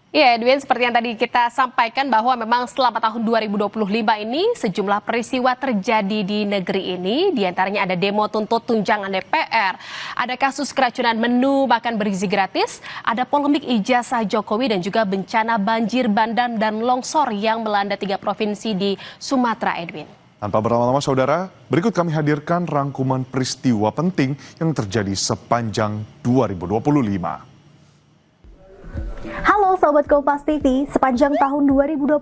Ya, Edwin, seperti yang tadi kita sampaikan bahwa memang selama tahun 2025 ini sejumlah peristiwa terjadi di negeri ini. Di antaranya ada demo tuntut tunjangan DPR, ada kasus keracunan menu makan bergizi gratis, ada polemik ijazah Jokowi dan juga bencana banjir bandang dan longsor yang melanda 3 provinsi di Sumatera, Edwin. Tanpa berlama-lama saudara, berikut kami hadirkan rangkuman peristiwa penting yang terjadi sepanjang 2025. Halo Sobat Kompas TV, sepanjang tahun 2025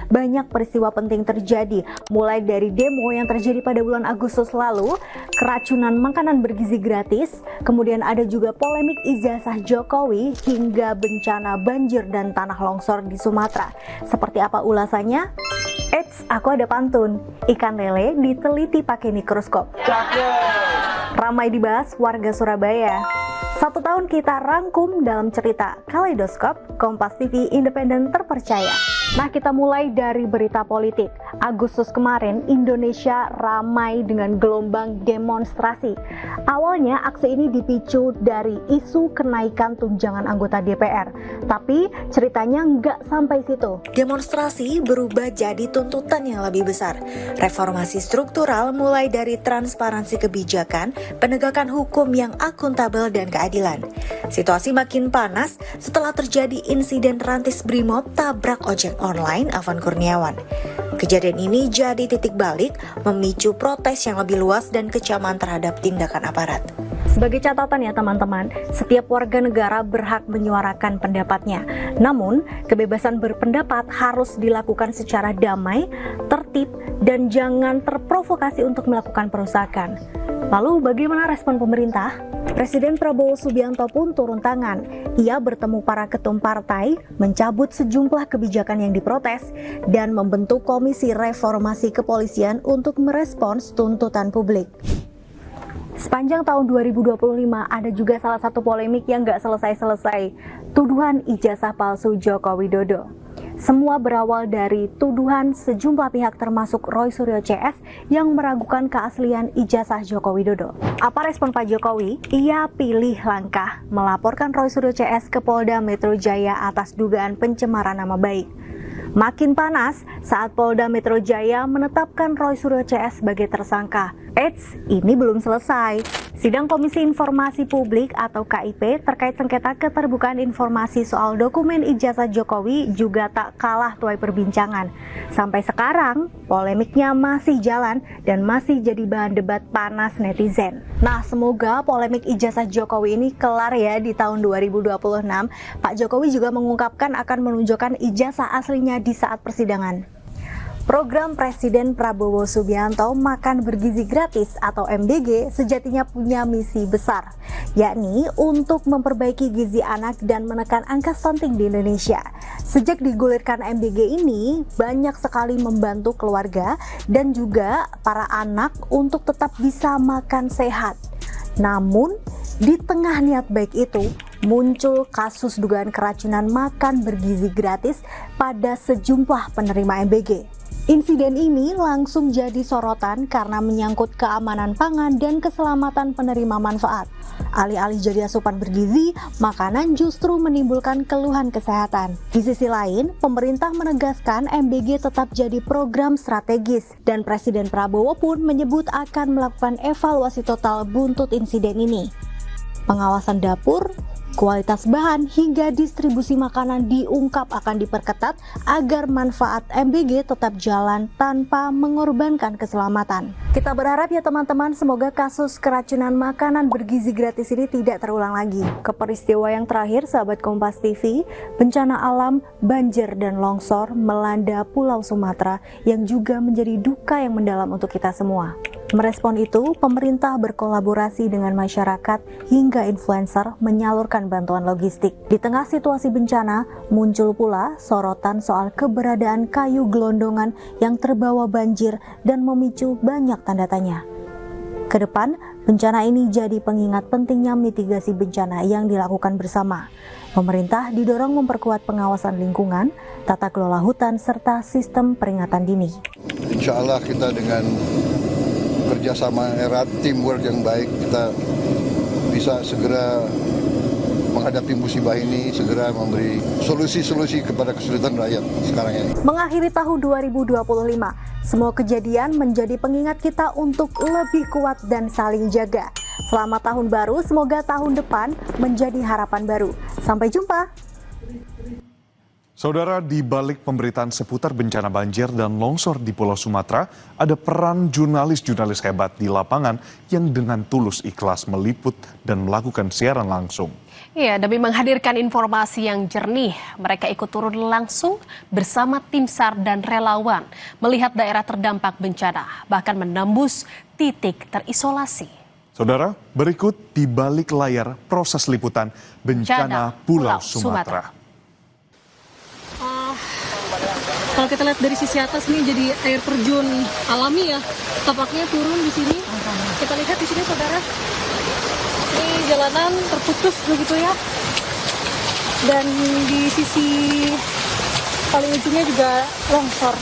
banyak peristiwa penting terjadi. Mulai dari demo yang terjadi pada bulan Agustus lalu, keracunan makanan bergizi gratis, kemudian ada juga polemik ijazah Jokowi hingga bencana banjir dan tanah longsor di Sumatera. Seperti apa ulasannya? Eits, aku ada pantun. Ikan lele diteliti pakai mikroskop. Ramai dibahas warga Surabaya. 1 tahun kita rangkum dalam cerita Kaleidoskop, Kompas TV independen terpercaya. Nah, kita mulai dari berita politik. Agustus kemarin, Indonesia ramai dengan gelombang demonstrasi. Awalnya, aksi ini dipicu dari isu kenaikan tunjangan anggota DPR. Tapi, ceritanya nggak sampai situ. Demonstrasi berubah jadi tuntutan yang lebih besar. Reformasi struktural mulai dari transparansi kebijakan, penegakan hukum yang akuntabel dan keadilan. Situasi makin panas setelah terjadi insiden rantis Brimob tabrak ojek online Afan Kurniawan. Kejadian ini jadi titik balik, memicu protes yang lebih luas dan kecaman terhadap tindakan aparat. Sebagai catatan ya teman-teman, setiap warga negara berhak menyuarakan pendapatnya. Namun, kebebasan berpendapat harus dilakukan secara damai, tertib, dan jangan terprovokasi untuk melakukan perusakan. Lalu bagaimana respon pemerintah? Presiden Prabowo Subianto pun turun tangan. Ia bertemu para ketum partai, mencabut sejumlah kebijakan yang diprotes, dan membentuk Komisi Reformasi Kepolisian untuk merespons tuntutan publik. Sepanjang tahun 2025 ada juga salah satu polemik yang nggak selesai-selesai, tuduhan ijazah palsu Joko Widodo. Semua berawal dari tuduhan sejumlah pihak termasuk Roy Suryo CS yang meragukan keaslian ijazah Joko Widodo. Apa respon Pak Jokowi? Ia pilih langkah melaporkan Roy Suryo CS ke Polda Metro Jaya atas dugaan pencemaran nama baik. Makin panas saat Polda Metro Jaya menetapkan Roy Suryo CS sebagai tersangka. Eits, ini belum selesai. Sidang Komisi Informasi Publik atau KIP terkait sengketa keterbukaan informasi soal dokumen ijazah Jokowi juga tak kalah tuai perbincangan. Sampai sekarang, polemiknya masih jalan dan masih jadi bahan debat panas netizen. Nah, semoga polemik ijazah Jokowi ini kelar ya di tahun 2026. Pak Jokowi juga mengungkapkan akan menunjukkan ijazah aslinya di saat persidangan. Program Presiden Prabowo Subianto Makan Bergizi Gratis atau MBG sejatinya punya misi besar, yakni untuk memperbaiki gizi anak dan menekan angka stunting di Indonesia. Sejak digulirkan MBG ini, banyak sekali membantu keluarga dan juga para anak untuk tetap bisa makan sehat. Namun, di tengah niat baik itu, muncul kasus dugaan keracunan makan bergizi gratis pada sejumlah penerima MBG. Insiden ini langsung jadi sorotan karena menyangkut keamanan pangan dan keselamatan penerima manfaat. Alih-alih jadi asupan bergizi, makanan justru menimbulkan keluhan kesehatan. Di sisi lain, pemerintah menegaskan MBG tetap jadi program strategis dan Presiden Prabowo pun menyebut akan melakukan evaluasi total buntut insiden ini. Pengawasan dapur, kualitas bahan hingga distribusi makanan diungkap akan diperketat agar manfaat MBG tetap jalan tanpa mengorbankan keselamatan. Kita berharap ya teman-teman, semoga kasus keracunan makanan bergizi gratis ini tidak terulang lagi. Ke peristiwa yang terakhir, sahabat Kompas TV, bencana alam, banjir dan longsor melanda Pulau Sumatera yang juga menjadi duka yang mendalam untuk kita semua. Merespon itu, pemerintah berkolaborasi dengan masyarakat hingga influencer menyalurkan bantuan logistik. Di tengah situasi bencana, muncul pula sorotan soal keberadaan kayu gelondongan yang terbawa banjir dan memicu banyak tanda tanya. Kedepan, bencana ini jadi pengingat pentingnya mitigasi bencana yang dilakukan bersama. Pemerintah didorong memperkuat pengawasan lingkungan, tata kelola hutan, serta sistem peringatan dini. Insya Allah kita dengan kerjasama erat, teamwork yang baik, kita bisa segera menghadapi musibah ini, segera memberi solusi-solusi kepada kesulitan rakyat sekarang ini. Mengakhiri tahun 2025, semua kejadian menjadi pengingat kita untuk lebih kuat dan saling jaga. Selamat tahun baru, semoga tahun depan menjadi harapan baru. Sampai jumpa. Saudara, di balik pemberitaan seputar bencana banjir dan longsor di Pulau Sumatera, ada peran jurnalis-jurnalis hebat di lapangan yang dengan tulus ikhlas meliput dan melakukan siaran langsung. Iya, demi menghadirkan informasi yang jernih, mereka ikut turun langsung bersama tim SAR dan relawan melihat daerah terdampak bencana, bahkan menembus titik terisolasi. Saudara, berikut di balik layar proses liputan bencana Pulau Sumatera. Kalau kita lihat dari sisi atas nih jadi air terjun alami ya, tapaknya turun di sini. Kita lihat di sini saudara, ini jalanan terputus begitu ya. Dan di sisi paling ujungnya juga longsor.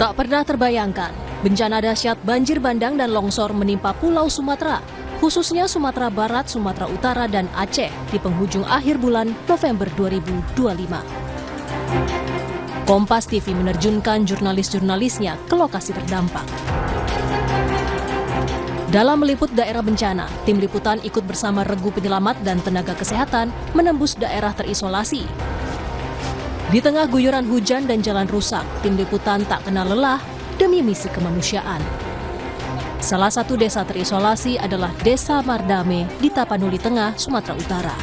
Tak pernah terbayangkan, bencana dahsyat banjir bandang dan longsor menimpa Pulau Sumatera, khususnya Sumatera Barat, Sumatera Utara, dan Aceh di penghujung akhir bulan November 2025. Kompas TV menerjunkan jurnalis-jurnalisnya ke lokasi terdampak. Dalam meliput daerah bencana, tim liputan ikut bersama regu penyelamat dan tenaga kesehatan menembus daerah terisolasi. Di tengah guyuran hujan dan jalan rusak, tim liputan tak kenal lelah demi misi kemanusiaan. Salah satu desa terisolasi adalah Desa Mardame di Tapanuli Tengah, Sumatera Utara.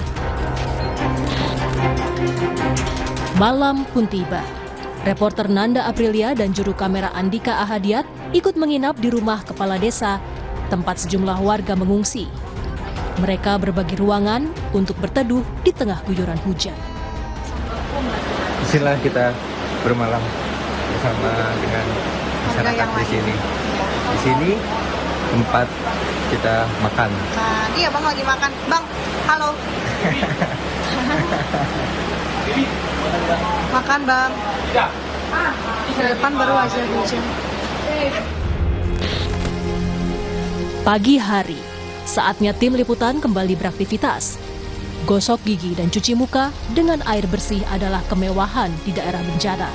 Malam pun tiba. Reporter Nanda Aprilia dan juru kamera Andika Ahadiat ikut menginap di rumah kepala desa, tempat sejumlah warga mengungsi. Mereka berbagi ruangan untuk berteduh di tengah guyuran hujan. Disinilah kita bermalam bersama dengan masyarakat di sini. Di sini tempat kita makan. Iya bang lagi makan. Bang, halo. Makan bang. Di depan baru aja hujan. Pagi hari, saatnya tim liputan kembali beraktivitas. Gosok gigi dan cuci muka dengan air bersih adalah kemewahan di daerah bencana.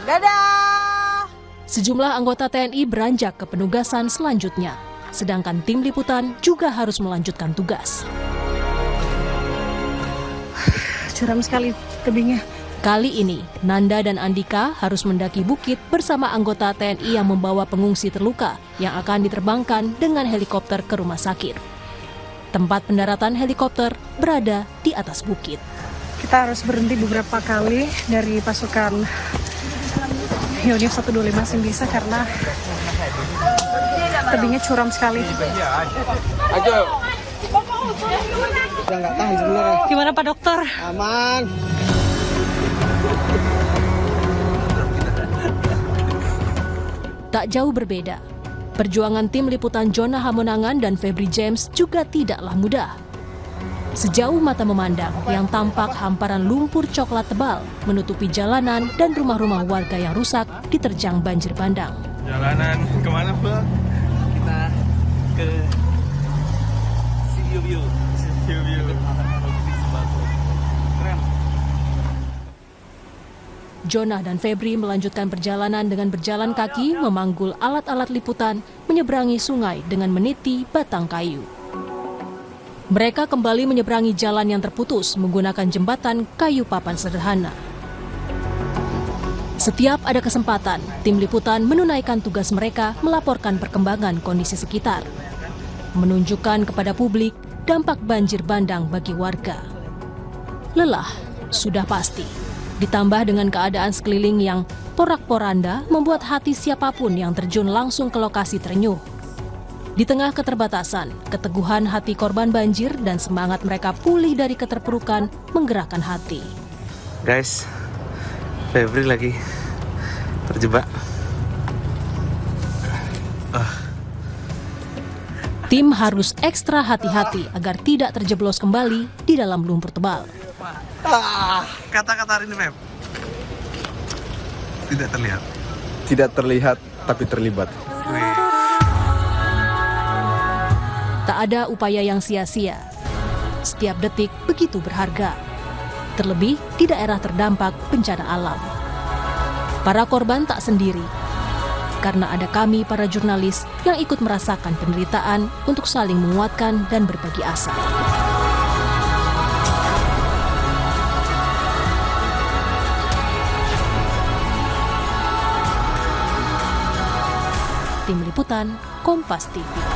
Dadah. Sejumlah anggota TNI beranjak ke penugasan selanjutnya, sedangkan tim liputan juga harus melanjutkan tugas. Curam sekali tebingnya. Kali ini, Nanda dan Andika harus mendaki bukit bersama anggota TNI yang membawa pengungsi terluka yang akan diterbangkan dengan helikopter ke rumah sakit. Tempat pendaratan helikopter berada di atas bukit. Kita harus berhenti beberapa kali dari pasukan Yonif 125 Simbisa karena tebingnya curam sekali. Udah nggak tahan sebenarnya. Gimana Pak Dokter? Aman. Tak jauh berbeda, perjuangan tim liputan Jona Hamonangan dan Febri James juga tidaklah mudah. Sejauh mata memandang, yang tampak hamparan lumpur coklat tebal menutupi jalanan dan rumah-rumah warga yang rusak diterjang banjir bandang. Jalanan kemana, Pak? Kita ke Sea View. Keren. Jonah dan Febri melanjutkan perjalanan dengan berjalan kaki, memanggul alat-alat liputan, menyeberangi sungai dengan meniti batang kayu. Mereka kembali menyeberangi jalan yang terputus menggunakan jembatan kayu papan sederhana. Setiap ada kesempatan, tim liputan menunaikan tugas mereka melaporkan perkembangan kondisi sekitar, menunjukkan kepada publik dampak banjir bandang bagi warga. Lelah sudah pasti, ditambah dengan keadaan sekeliling yang porak-poranda membuat hati siapapun yang terjun langsung ke lokasi terenyuh. Di tengah keterbatasan, keteguhan hati korban banjir dan semangat mereka pulih dari keterpurukan menggerakkan hati. Guys, Febri lagi terjebak. Tim harus ekstra hati-hati agar tidak terjeblos kembali di dalam lumpur tebal. Kata-kata ini, Mem. Tidak terlihat. Tidak terlihat tapi terlibat. Tak ada upaya yang sia-sia. Setiap detik begitu berharga. Terlebih di daerah terdampak bencana alam. Para korban tak sendiri. Karena ada kami para jurnalis yang ikut merasakan penderitaan untuk saling menguatkan dan berbagi asa. Tim Liputan, Kompas TV.